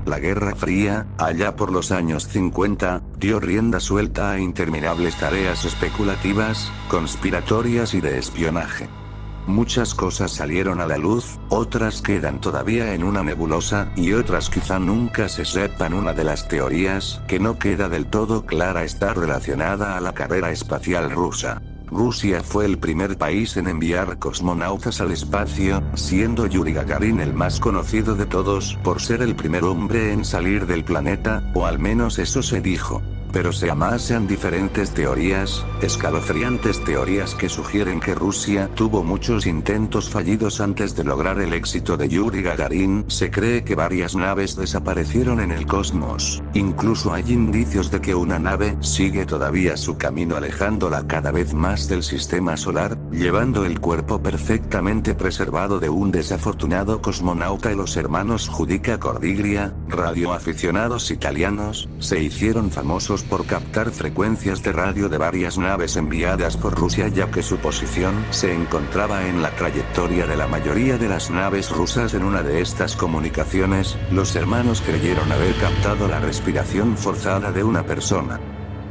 La Guerra Fría, allá por los años 50, dio rienda suelta a interminables tareas especulativas, conspiratorias y de espionaje. Muchas cosas salieron a la luz, otras quedan todavía en una nebulosa, y otras quizá nunca se sepan. Una de las teorías que no queda del todo clara está relacionada a la carrera espacial rusa. Rusia fue el primer país en enviar cosmonautas al espacio, siendo Yuri Gagarin el más conocido de todos por ser el primer hombre en salir del planeta, o al menos eso se dijo. Pero se amasan diferentes teorías, escalofriantes teorías que sugieren que Rusia tuvo muchos intentos fallidos antes de lograr el éxito de Yuri Gagarin. Se cree que varias naves desaparecieron en el cosmos, incluso hay indicios de que una nave sigue todavía su camino alejándola cada vez más del sistema solar, llevando el cuerpo perfectamente preservado de un desafortunado cosmonauta. Y los hermanos Giudica Cordiglia, radioaficionados italianos, se hicieron famosos por captar frecuencias de radio de varias naves enviadas por Rusia, ya que su posición se encontraba en la trayectoria de la mayoría de las naves rusas. En una de estas comunicaciones, los hermanos creyeron haber captado la respiración forzada de una persona.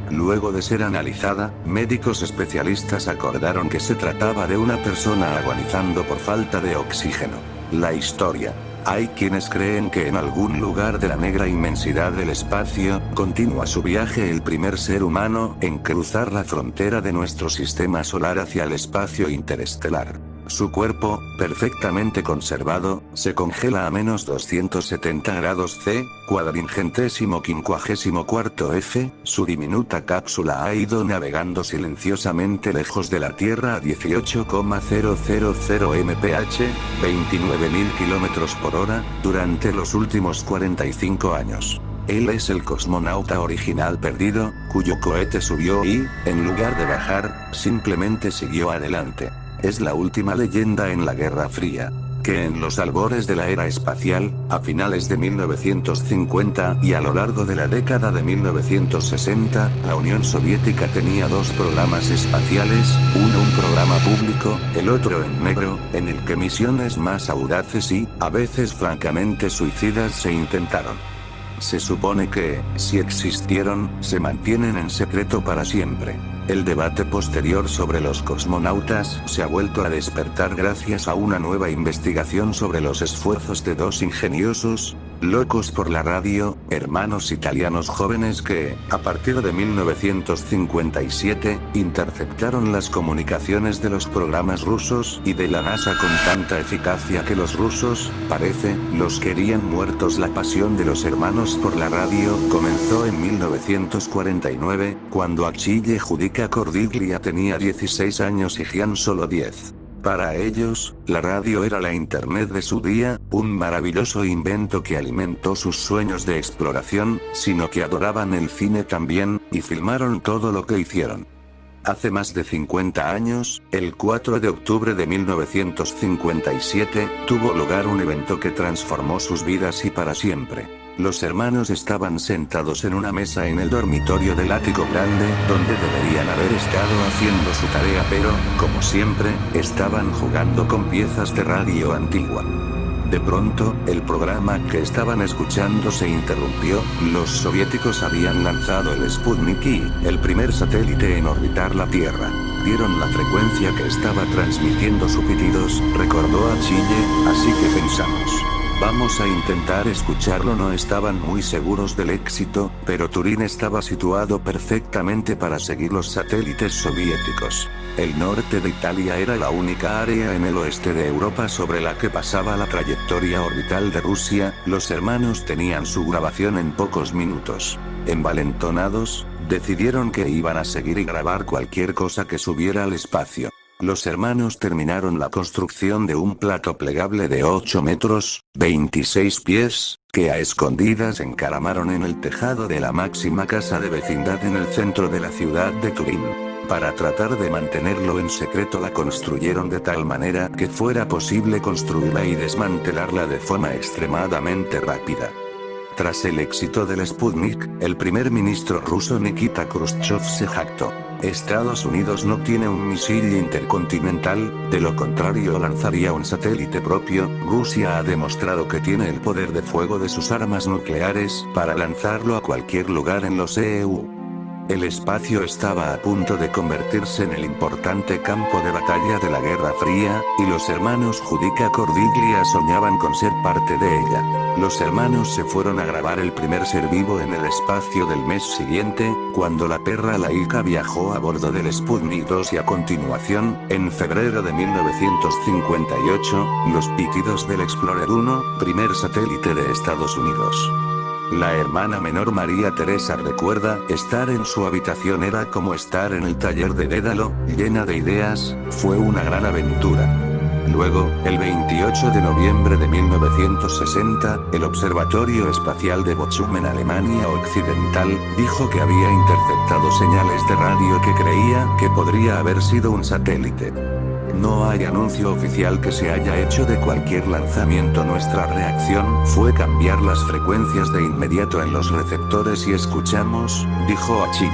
Luego de ser analizada, médicos especialistas acordaron que se trataba de una persona agonizando por falta de oxígeno. La historia. Hay quienes creen que en algún lugar de la negra inmensidad del espacio, continúa su viaje el primer ser humano en cruzar la frontera de nuestro sistema solar hacia el espacio interestelar. Su cuerpo, perfectamente conservado, se congela a menos 270 grados C, cuadringentésimo quincuagésimo cuarto F, su diminuta cápsula ha ido navegando silenciosamente lejos de la Tierra a 18,000 mph, 29.000 km/h, durante los últimos 45 años. Él es el cosmonauta original perdido, cuyo cohete subió y, en lugar de bajar, simplemente siguió adelante. Es la última leyenda en la Guerra Fría, que en los albores de la era espacial, a finales de 1950 y a lo largo de la década de 1960, la Unión Soviética tenía dos programas espaciales, uno un programa público, el otro en negro, en el que misiones más audaces y, a veces francamente suicidas se intentaron. Se supone que, si existieron, se mantienen en secreto para siempre. El debate posterior sobre los cosmonautas se ha vuelto a despertar gracias a una nueva investigación sobre los esfuerzos de dos ingeniosos, locos por la radio, hermanos italianos jóvenes que, a partir de 1957, interceptaron las comunicaciones de los programas rusos y de la NASA con tanta eficacia que los rusos, parece, los querían muertos. La pasión de los hermanos por la radio comenzó en 1949, cuando Achille Giudica Cordiglia tenía 16 años y Gian solo 10. Para ellos, la radio era la internet de su día, un maravilloso invento que alimentó sus sueños de exploración, sino que adoraban el cine también, y filmaron todo lo que hicieron. Hace más de 50 años, el 4 de octubre de 1957, tuvo lugar un evento que transformó sus vidas y para siempre. Los hermanos estaban sentados en una mesa en el dormitorio del ático grande, donde deberían haber estado haciendo su tarea, pero, como siempre, estaban jugando con piezas de radio antigua. De pronto, el programa que estaban escuchando se interrumpió. Los soviéticos habían lanzado el Sputnik y, el primer satélite en orbitar la Tierra. Dieron la frecuencia que estaba transmitiendo sus pitidos, recordó Achille, así que pensamos. Vamos a intentar escucharlo. No estaban muy seguros del éxito, pero Turín estaba situado perfectamente para seguir los satélites soviéticos. El norte de Italia era la única área en el oeste de Europa sobre la que pasaba la trayectoria orbital de Rusia. Los hermanos tenían su grabación en pocos minutos. Envalentonados, decidieron que iban a seguir y grabar cualquier cosa que subiera al espacio. Los hermanos terminaron la construcción de un plato plegable de 8 metros, 26 pies, que a escondidas encaramaron en el tejado de la máxima casa de vecindad en el centro de la ciudad de Turín. Para tratar de mantenerlo en secreto la construyeron de tal manera que fuera posible construirla y desmantelarla de forma extremadamente rápida. Tras el éxito del Sputnik, el primer ministro ruso Nikita Khrushchev se jactó. Estados Unidos no tiene un misil intercontinental, de lo contrario lanzaría un satélite propio. Rusia ha demostrado que tiene el poder de fuego de sus armas nucleares para lanzarlo a cualquier lugar en los EU. El espacio estaba a punto de convertirse en el importante campo de batalla de la Guerra Fría, y los hermanos Judica Cordiglia soñaban con ser parte de ella. Los hermanos se fueron a grabar el primer ser vivo en el espacio del mes siguiente, cuando la perra Laika viajó a bordo del Sputnik 2 y a continuación, en febrero de 1958, los pitidos del Explorer 1, primer satélite de Estados Unidos. La hermana menor María Teresa recuerda, estar en su habitación era como estar en el taller de Dédalo, llena de ideas, fue una gran aventura. Luego, el 28 de noviembre de 1960, el Observatorio Espacial de Bochum en Alemania Occidental, dijo que había interceptado señales de radio que creía que podría haber sido un satélite. No hay anuncio oficial que se haya hecho de cualquier lanzamiento. Nuestra reacción fue cambiar las frecuencias de inmediato en los receptores y escuchamos, dijo Achille.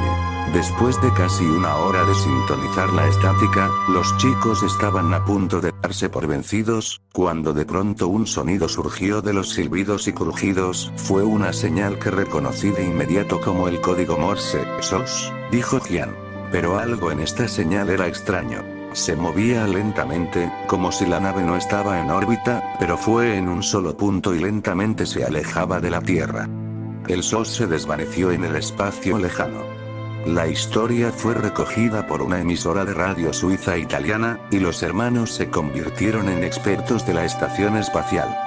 Después de casi una hora de sintonizar la estática, los chicos estaban a punto de darse por vencidos, cuando de pronto un sonido surgió de los silbidos y crujidos. Fue una señal que reconocí de inmediato como el código Morse. SOS, dijo Jian. Pero algo en esta señal era extraño. Se movía lentamente, como si la nave no estaba en órbita, pero fue en un solo punto y lentamente se alejaba de la Tierra. El SOS se desvaneció en el espacio lejano. La historia fue recogida por una emisora de radio suiza italiana, y los hermanos se convirtieron en expertos de la estación espacial.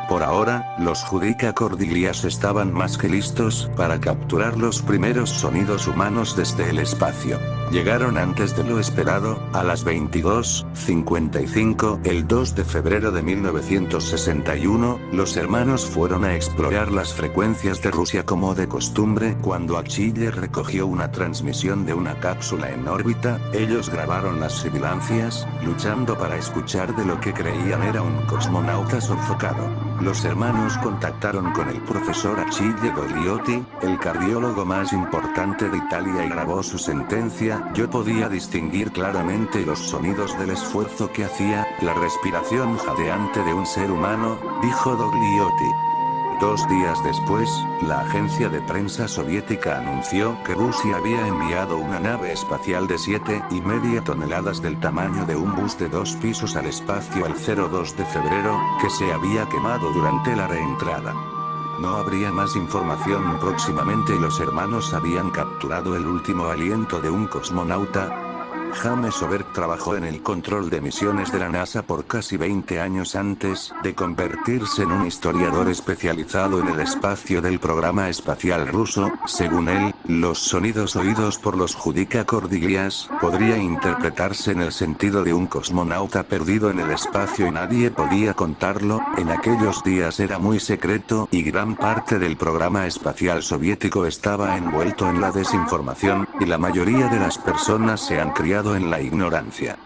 Por ahora, los Judica Cordiglias estaban más que listos para capturar los primeros sonidos humanos desde el espacio. Llegaron antes de lo esperado, a las 22:55, el 2 de febrero de 1961, los hermanos fueron a explorar las frecuencias de Rusia como de costumbre. Cuando Achille recogió una transmisión de una cápsula en órbita, ellos grabaron las sibilancias, luchando para escuchar de lo que creían era un cosmonauta sofocado. Los hermanos contactaron con el profesor Achille Dogliotti, el cardiólogo más importante de Italia, y grabó su sentencia. Yo podía distinguir claramente los sonidos del esfuerzo que hacía, la respiración jadeante de un ser humano, dijo Dogliotti. 2 días después, la agencia de prensa soviética anunció que Rusia había enviado una nave espacial de 7,5 toneladas del tamaño de un bus de 2 pisos al espacio el 2 de febrero, que se había quemado durante la reentrada. No habría más información próximamente y los hermanos habían capturado el último aliento de un cosmonauta. James Oberg trabajó en el control de misiones de la NASA por casi 20 años antes de convertirse en un historiador especializado en el espacio del programa espacial ruso. Según él, los sonidos oídos por los Judica Cordiglias podría interpretarse en el sentido de un cosmonauta perdido en el espacio y nadie podía contarlo. En aquellos días era muy secreto y gran parte del programa espacial soviético estaba envuelto en la desinformación, y la mayoría de las personas se han criado en la ignorancia.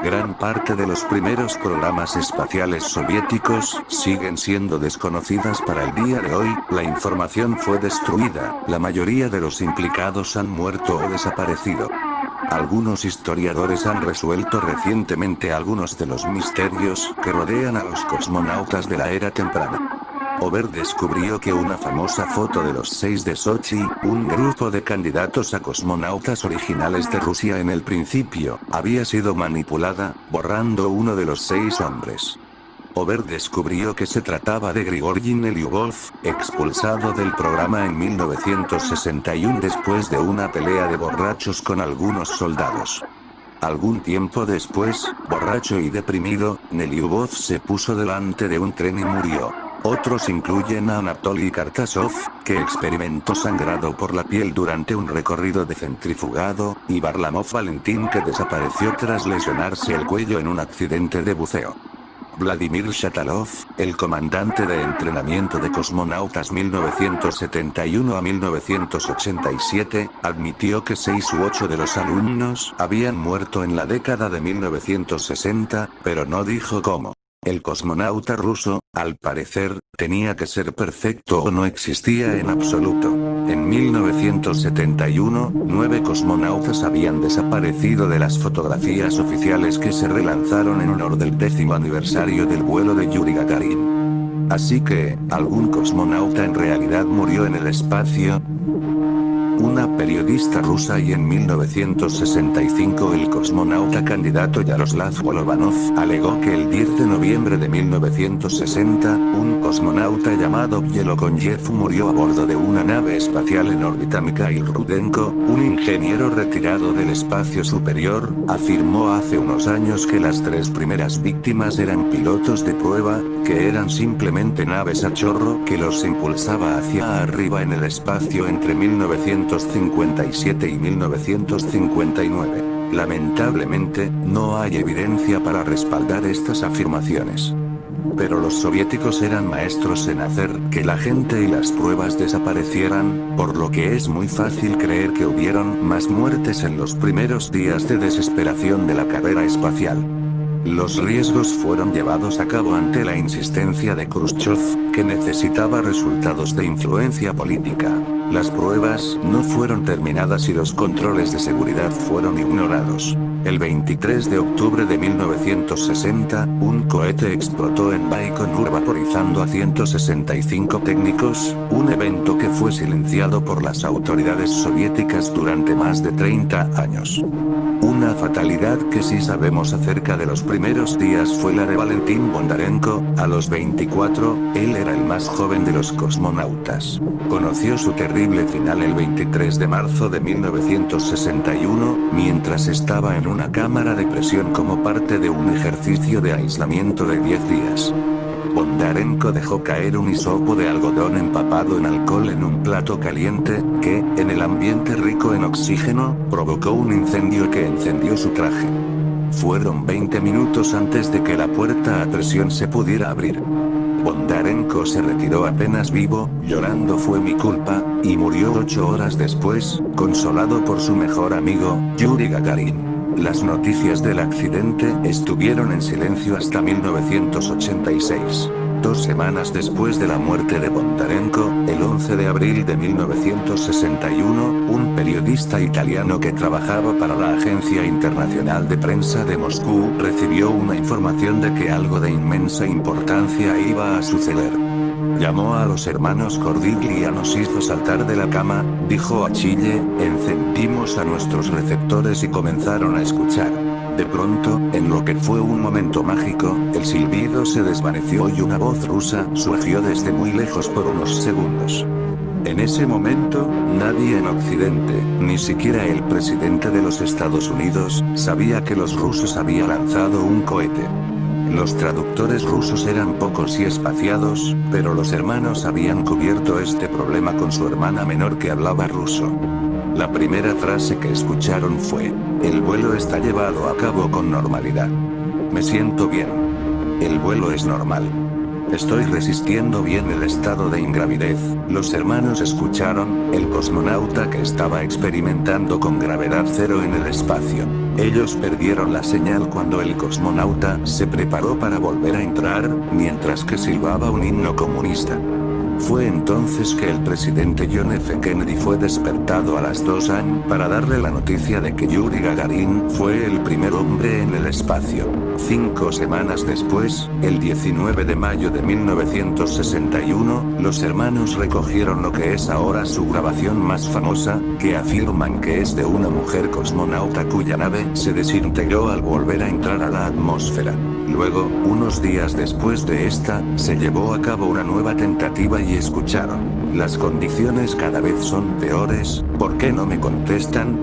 Gran parte de los primeros programas espaciales soviéticos siguen siendo desconocidas para el día de hoy. La información fue destruida, la mayoría de los implicados han muerto o desaparecido. Algunos historiadores han resuelto recientemente algunos de los misterios que rodean a los cosmonautas de la era temprana. Oberg descubrió que una famosa foto de los 6 de Sochi, un grupo de candidatos a cosmonautas originales de Rusia en el principio, había sido manipulada, borrando uno de los 6 hombres. Oberg descubrió que se trataba de Grigori Nelyubov, expulsado del programa en 1961 después de una pelea de borrachos con algunos soldados. Algún tiempo después, borracho y deprimido, Nelyubov se puso delante de un tren y murió. Otros incluyen a Anatoly Kartasov, que experimentó sangrado por la piel durante un recorrido de centrifugado, y Varlamov Valentín, que desapareció tras lesionarse el cuello en un accidente de buceo. Vladimir Shatalov, el comandante de entrenamiento de cosmonautas 1971 a 1987, admitió que 6 u 8 de los alumnos habían muerto en la década de 1960, pero no dijo cómo. El cosmonauta ruso, al parecer, tenía que ser perfecto o no existía en absoluto. En 1971, 9 cosmonautas habían desaparecido de las fotografías oficiales que se relanzaron en honor del 10º aniversario del vuelo de Yuri Gagarin. Así que, ¿algún cosmonauta en realidad murió en el espacio? Una periodista rusa y en 1965 el cosmonauta candidato Yaroslav Golovanov alegó que el 10 de noviembre de 1960, un cosmonauta llamado Yelokonyev murió a bordo de una nave espacial en órbita. Mikhail Rudenko, un ingeniero retirado del espacio superior, afirmó hace unos años que las 3 primeras víctimas eran pilotos de prueba, que eran simplemente naves a chorro que los impulsaba hacia arriba en el espacio entre 1957 y 1959. Lamentablemente, no hay evidencia para respaldar estas afirmaciones. Pero los soviéticos eran maestros en hacer que la gente y las pruebas desaparecieran, por lo que es muy fácil creer que hubieron más muertes en los primeros días de desesperación de la carrera espacial. Los riesgos fueron llevados a cabo ante la insistencia de Khrushchev, que necesitaba resultados de influencia política. Las pruebas no fueron terminadas y los controles de seguridad fueron ignorados. El 23 de octubre de 1960, un cohete explotó en Baikonur vaporizando a 165 técnicos, un evento que fue silenciado por las autoridades soviéticas durante más de 30 años. Una fatalidad que sí sabemos acerca de los primeros días fue la de Valentín Bondarenko. A los 24, él era el más joven de los cosmonautas. Conoció su terrible final el 23 de marzo de 1961, mientras estaba en una cámara de presión como parte de un ejercicio de aislamiento de 10 días. Bondarenko dejó caer un hisopo de algodón empapado en alcohol en un plato caliente, que, en el ambiente rico en oxígeno, provocó un incendio que encendió su traje. Fueron 20 minutos antes de que la puerta a presión se pudiera abrir. Bondarenko se retiró apenas vivo, llorando "fue mi culpa", y murió 8 horas después, consolado por su mejor amigo, Yuri Gagarin. Las noticias del accidente estuvieron en silencio hasta 1986. 2 semanas después de la muerte de Bondarenko, el 11 de abril de 1961, un periodista italiano que trabajaba para la Agencia Internacional de Prensa de Moscú recibió una información de que algo de inmensa importancia iba a suceder. Llamó a los hermanos Cordigli y nos hizo saltar de la cama, dijo Achille, encendimos a nuestros receptores y comenzaron a escuchar. De pronto, en lo que fue un momento mágico, el silbido se desvaneció y una voz rusa surgió desde muy lejos por unos segundos. En ese momento, nadie en Occidente, ni siquiera el presidente de los Estados Unidos, sabía que los rusos habían lanzado un cohete. Los traductores rusos eran pocos y espaciados, pero los hermanos habían cubierto este problema con su hermana menor que hablaba ruso. La primera frase que escucharon fue: "El vuelo está llevado a cabo con normalidad. Me siento bien. El vuelo es normal. Estoy resistiendo bien el estado de ingravidez". Los hermanos escucharon, el cosmonauta que estaba experimentando con gravedad cero en el espacio. Ellos perdieron la señal cuando el cosmonauta se preparó para volver a entrar, mientras que silbaba un himno comunista. Fue entonces que el presidente John F. Kennedy fue despertado a las 2 AM para darle la noticia de que Yuri Gagarin fue el primer hombre en el espacio. 5 semanas después, el 19 de mayo de 1961, los hermanos recogieron lo que es ahora su grabación más famosa, que afirman que es de una mujer cosmonauta cuya nave se desintegró al volver a entrar a la atmósfera. Luego, unos días después de esta, se llevó a cabo una nueva tentativa y escucharon: "Las condiciones cada vez son peores, ¿por qué no me contestan?".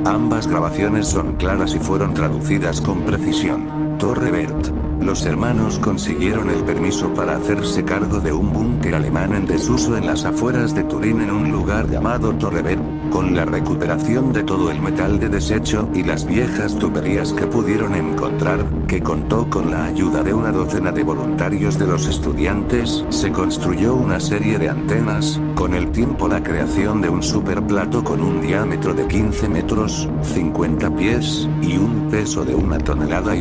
Ambas grabaciones son claras y fueron traducidas con precisión. Torre Bert. Los hermanos consiguieron el permiso para hacerse cargo de un búnker alemán en desuso en las afueras de Turín en un lugar llamado Torre Bert. Con la recuperación de todo el metal de desecho y las viejas tuberías que pudieron encontrar, que contó con la ayuda de una docena de voluntarios de los estudiantes, se construyó una serie de antenas, con el tiempo la creación de un superplato con un diámetro de 15 metros, 50 pies, y un peso de 1,5 toneladas.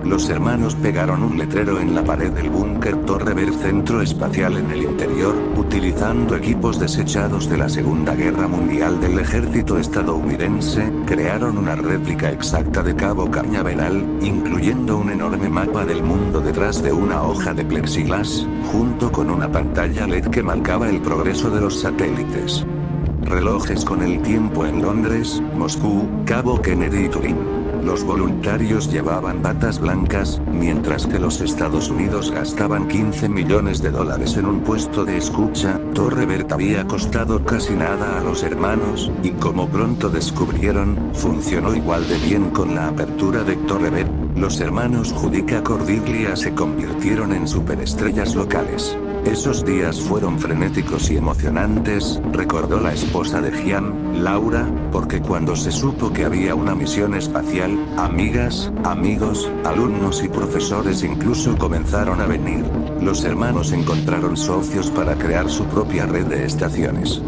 Los hermanos pegaron un letrero en la pared del búnker Torre Ver Centro Espacial en el interior, utilizando equipos desechados de la Segunda Guerra Mundial del ejército estadounidense, crearon una réplica exacta de Cabo Cañaveral, incluyendo un enorme mapa del mundo detrás de una hoja de plexiglas, junto con una pantalla LED que marcaba el progreso de los satélites. Relojes con el tiempo en Londres, Moscú, Cabo Kennedy y Turín. Los voluntarios llevaban batas blancas, mientras que los Estados Unidos gastaban $15 millones en un puesto de escucha. Torre Bert había costado casi nada a los hermanos, y como pronto descubrieron, funcionó igual de bien con la apertura de Torre Bert. Los hermanos Judica Cordiglia se convirtieron en superestrellas locales. Esos días fueron frenéticos y emocionantes, recordó la esposa de Gian, Laura, porque cuando se supo que había una misión espacial, amigas, amigos, alumnos y profesores incluso comenzaron a venir. Los hermanos encontraron socios para crear su propia red de estaciones.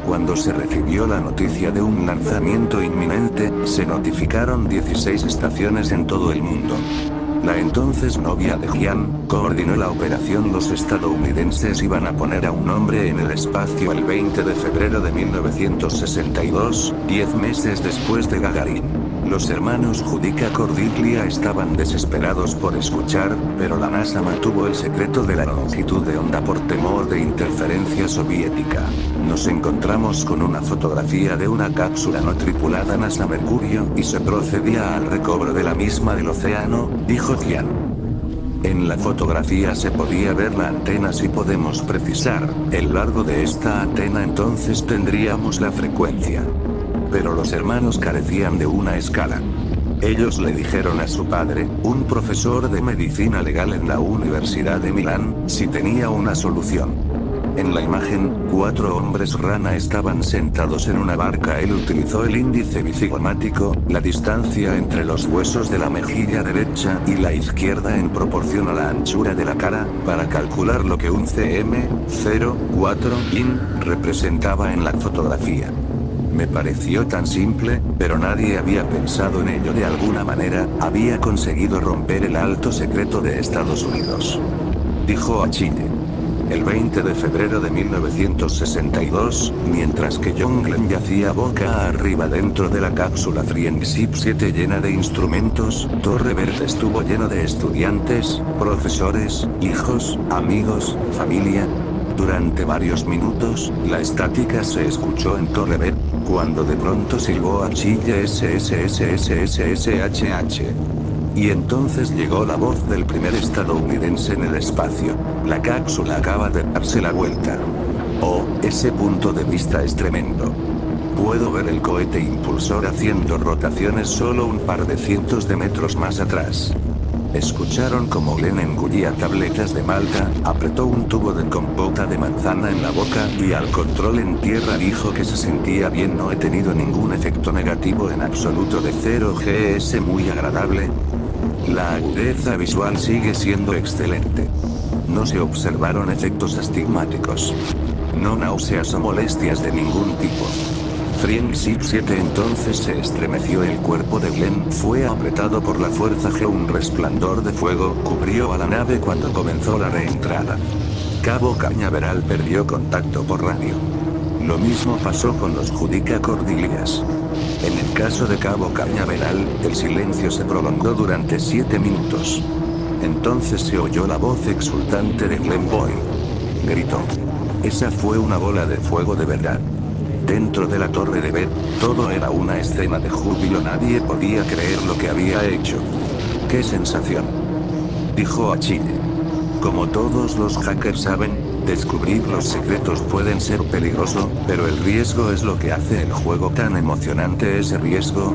Cuando se recibió la noticia de un lanzamiento inminente, se notificaron 16 estaciones en todo el mundo. La entonces novia de Gian coordinó la operación. Los estadounidenses iban a poner a un hombre en el espacio el 20 de febrero de 1962, 10 meses después de Gagarin. Los hermanos Judica Cordiglia estaban desesperados por escuchar, pero la NASA mantuvo el secreto de la longitud de onda por temor de interferencia soviética. Nos encontramos con una fotografía de una cápsula no tripulada NASA Mercurio y se procedía al recobro de la misma del océano, dijo Gian. En la fotografía se podía ver la antena. Si podemos precisar el largo de esta antena, entonces tendríamos la frecuencia. Pero los hermanos carecían de una escala. Ellos le dijeron a su padre, un profesor de medicina legal en la Universidad de Milán, si tenía una solución. En la imagen, 4 hombres rana estaban sentados en una barca. Él utilizó el índice bicigomático, la distancia entre los huesos de la mejilla derecha y la izquierda en proporción a la anchura de la cara, para calcular lo que un cm04 in representaba en la fotografía. Me pareció tan simple, pero nadie había pensado en ello de alguna manera. Había conseguido romper el alto secreto de Estados Unidos. Dijo a Chile. El 20 de febrero de 1962, mientras que John Glenn yacía boca arriba dentro de la cápsula Friendship 7 llena de instrumentos, Torre Bert estuvo lleno de estudiantes, profesores, hijos, amigos, familia. Durante varios minutos, la estática se escuchó en Torre Bert, cuando de pronto silbó a Chile SSSSSSHH. Y entonces llegó la voz del primer estadounidense en el espacio. La cápsula acaba de darse la vuelta. Oh, ese punto de vista es tremendo. Puedo ver el cohete impulsor haciendo rotaciones solo un par de cientos de metros más atrás. Escucharon como Glenn engullía tabletas de malta, apretó un tubo de compota de manzana en la boca y al control en tierra dijo que se sentía bien. No he tenido ningún efecto negativo en absoluto de 0Gs, muy agradable. La agudeza visual sigue siendo excelente. No se observaron efectos astigmáticos. No náuseas o molestias de ningún tipo. Friendship 7 entonces se estremeció. El cuerpo de Glenn fue apretado por la fuerza G. Un resplandor de fuego cubrió a la nave cuando comenzó la reentrada. Cabo Cañaveral perdió contacto por radio. Lo mismo pasó con los Judica Cordiglias. En el caso de Cabo Cañaveral, el silencio se prolongó durante 7 minutos. Entonces se oyó la voz exultante de Glenn Boy. Gritó. Esa fue una bola de fuego de verdad. Dentro de la Torre de Bert, todo era una escena de júbilo. Nadie podía creer lo que había hecho. ¡Qué sensación! Dijo a Chile. Como todos los hackers saben, descubrir los secretos pueden ser peligroso, pero el riesgo es lo que hace el juego tan emocionante. Ese riesgo